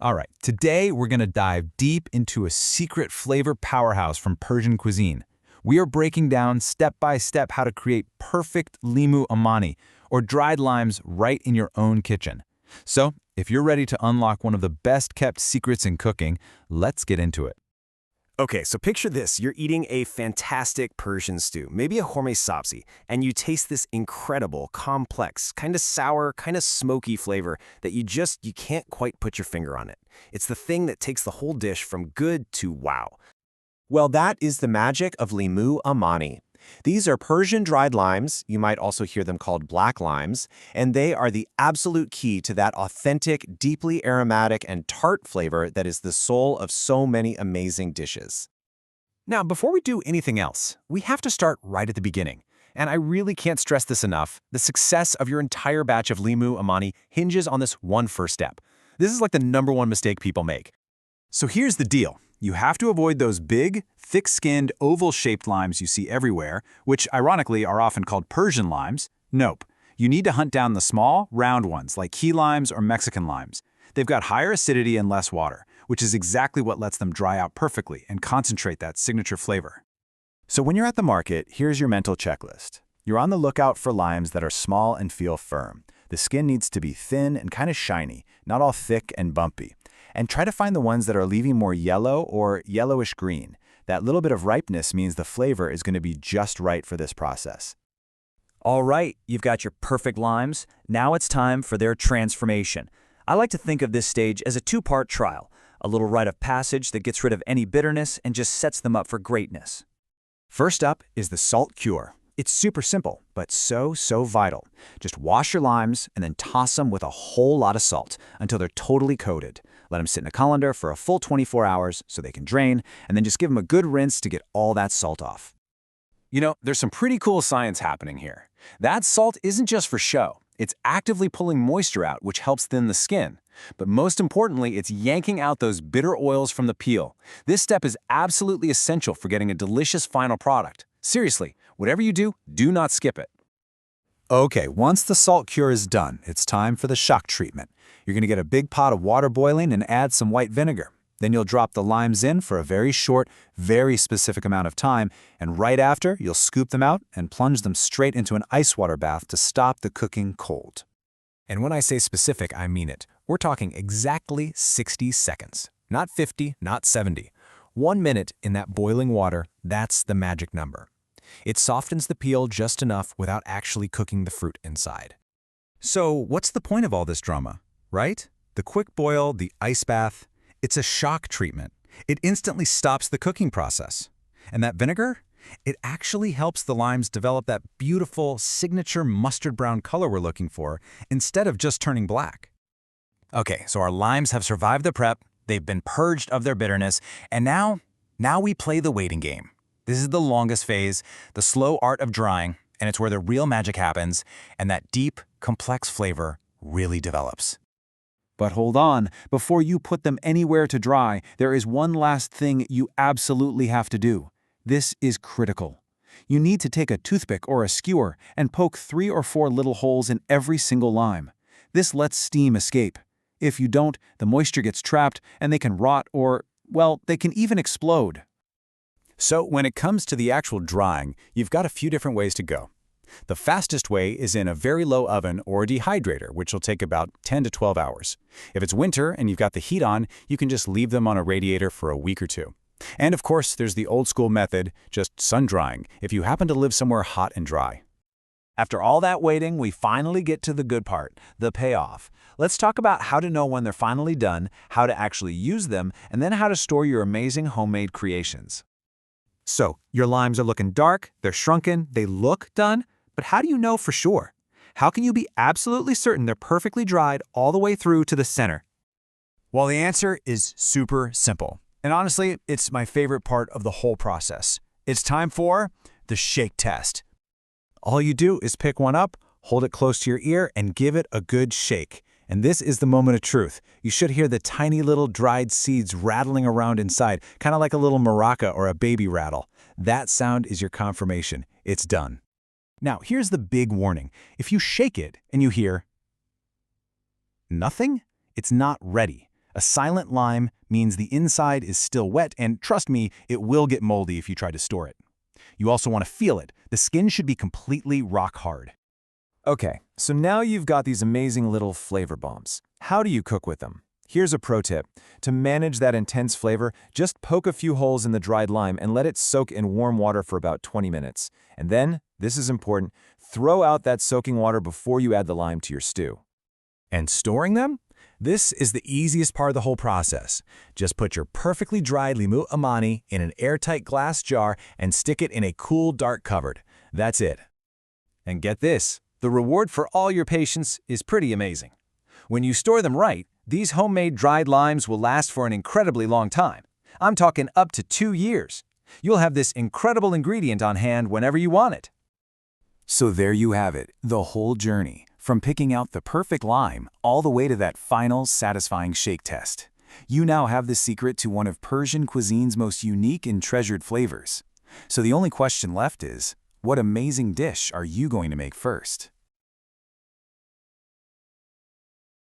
All right, today we're going to dive deep into a secret flavor powerhouse from Persian cuisine. We are breaking down step by step how to create perfect Limoo Amani, or dried limes, right in your own kitchen. So, if you're ready to unlock one of the best kept secrets in cooking, let's get into it. Okay, so picture this. You're eating a fantastic Persian stew, maybe a hormeh sabzi, and you taste this incredible, complex, kind of sour, kind of smoky flavor that you can't quite put your finger on it. It's the thing that takes the whole dish from good to wow. Well, that is the magic of Limoo Amani. These are Persian dried limes, you might also hear them called black limes, and they are the absolute key to that authentic, deeply aromatic and tart flavor that is the soul of so many amazing dishes. Now, before we do anything else, we have to start right at the beginning. And I really can't stress this enough, the success of your entire batch of Limoo Amani hinges on this one first step. This is like the #1 mistake people make. So here's the deal. You have to avoid those big, thick-skinned, oval-shaped limes you see everywhere, which ironically are often called Persian limes. Nope. You need to hunt down the small, round ones like key limes or Mexican limes. They've got higher acidity and less water, which is exactly what lets them dry out perfectly and concentrate that signature flavor. So when you're at the market, here's your mental checklist. You're on the lookout for limes that are small and feel firm. The skin needs to be thin and kind of shiny, not all thick and bumpy. And try to find the ones that are leaving more yellow or yellowish green. That little bit of ripeness means the flavor is going to be just right for this process. All right, you've got your perfect limes. Now it's time for their transformation. I like to think of this stage as a two-part trial, a little rite of passage that gets rid of any bitterness and just sets them up for greatness. First up is the salt cure. It's super simple, but so vital. Just wash your limes and then toss them with a whole lot of salt until they're totally coated. Let them sit in a colander for a full 24 hours so they can drain, and then just give them a good rinse to get all that salt off. You know, there's some pretty cool science happening here. That salt isn't just for show. It's actively pulling moisture out, which helps thin the skin. But most importantly, it's yanking out those bitter oils from the peel. This step is absolutely essential for getting a delicious final product. Seriously, whatever you do, do not skip it. Okay, once the salt cure is done, it's time for the shock treatment. You're going to get a big pot of water boiling and add some white vinegar. Then you'll drop the limes in for a very short, very specific amount of time, and right after, you'll scoop them out and plunge them straight into an ice water bath to stop the cooking cold. And when I say specific, I mean it. We're talking exactly 60 seconds. Not 50, not 70. 1 minute in that boiling water, that's the magic number. It softens the peel just enough without actually cooking the fruit inside. So what's the point of all this drama, right? The quick boil, the ice bath, it's a shock treatment. It instantly stops the cooking process. And that vinegar? It actually helps the limes develop that beautiful, signature mustard brown color we're looking for, instead of just turning black. Okay, so our limes have survived the prep, they've been purged of their bitterness, and now we play the waiting game. This is the longest phase, the slow art of drying, and it's where the real magic happens, and that deep, complex flavor really develops. But hold on, before you put them anywhere to dry, there is one last thing you absolutely have to do. This is critical. You need to take a toothpick or a skewer and poke 3 or 4 little holes in every single lime. This lets steam escape. If you don't, the moisture gets trapped and they can rot or, well, they can even explode. So when it comes to the actual drying, you've got a few different ways to go. The fastest way is in a very low oven or a dehydrator, which will take about 10 to 12 hours. If it's winter and you've got the heat on, you can just leave them on a radiator for a week or two. And of course, there's the old school method, just sun drying, if you happen to live somewhere hot and dry. After all that waiting, we finally get to the good part, the payoff. Let's talk about how to know when they're finally done, how to actually use them, and then how to store your amazing homemade creations. So, your limes are looking dark, they're shrunken, they look done, but how do you know for sure? How can you be absolutely certain they're perfectly dried all the way through to the center? Well, the answer is super simple. And honestly, it's my favorite part of the whole process. It's time for the shake test. All you do is pick one up, hold it close to your ear, and give it a good shake. And this is the moment of truth. You should hear the tiny little dried seeds rattling around inside, kind of like a little maraca or a baby rattle. That sound is your confirmation. It's done. Now, here's the big warning. If you shake it and you hear nothing, it's not ready. A silent lime means the inside is still wet, and trust me, it will get moldy if you try to store it. You also want to feel it. The skin should be completely rock hard. Okay, so now you've got these amazing little flavor bombs. How do you cook with them? Here's a pro tip. To manage that intense flavor, just poke a few holes in the dried lime and let it soak in warm water for about 20 minutes. And then, this is important, throw out that soaking water before you add the lime to your stew. And storing them? This is the easiest part of the whole process. Just put your perfectly dried Limoo Amani in an airtight glass jar and stick it in a cool, dark cupboard. That's it. And get this, the reward for all your patience is pretty amazing. When you store them right, these homemade dried limes will last for an incredibly long time. I'm talking up to 2 years. You'll have this incredible ingredient on hand whenever you want it. So there you have it, the whole journey, from picking out the perfect lime all the way to that final, satisfying shake test. You now have the secret to one of Persian cuisine's most unique and treasured flavors. So the only question left is, what amazing dish are you going to make first?